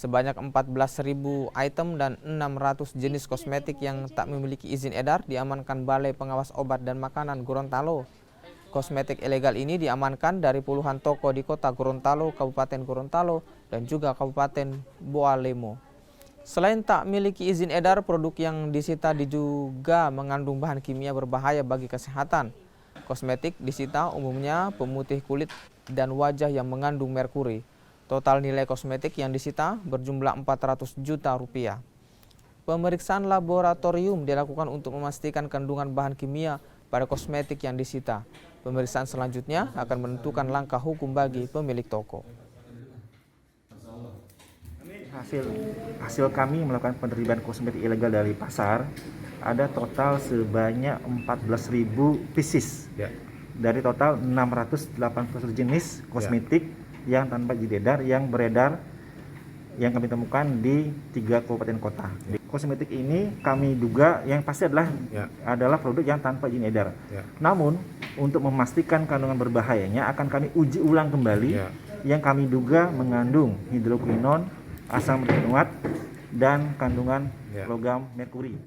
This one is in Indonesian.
Sebanyak 14.000 item dan 600 jenis kosmetik yang tak memiliki izin edar diamankan Balai Pengawas Obat dan Makanan Gorontalo. Kosmetik ilegal ini diamankan dari puluhan toko di kota Gorontalo, Kabupaten Gorontalo, dan juga Kabupaten Boalemo. Selain tak memiliki izin edar, produk yang disita diduga mengandung bahan kimia berbahaya bagi kesehatan. Kosmetik disita umumnya pemutih kulit dan wajah yang mengandung merkuri. Total nilai kosmetik yang disita berjumlah 400 juta rupiah. Pemeriksaan laboratorium dilakukan untuk memastikan kandungan bahan kimia pada kosmetik yang disita. Pemeriksaan selanjutnya akan menentukan langkah hukum bagi pemilik toko. Hasil kami melakukan penerimaan kosmetik ilegal dari pasar ada total sebanyak 14.000 pieces. Dari total 680 jenis kosmetik yang tanpa izin edar yang beredar yang kami temukan di 3 kabupaten kota. Kosmetik ini kami duga yang pasti adalah produk yang tanpa izin edar. Namun untuk memastikan kandungan berbahayanya akan kami uji ulang kembali yang kami duga mengandung hidroquinon, asam benzoat dan kandungan logam merkuri.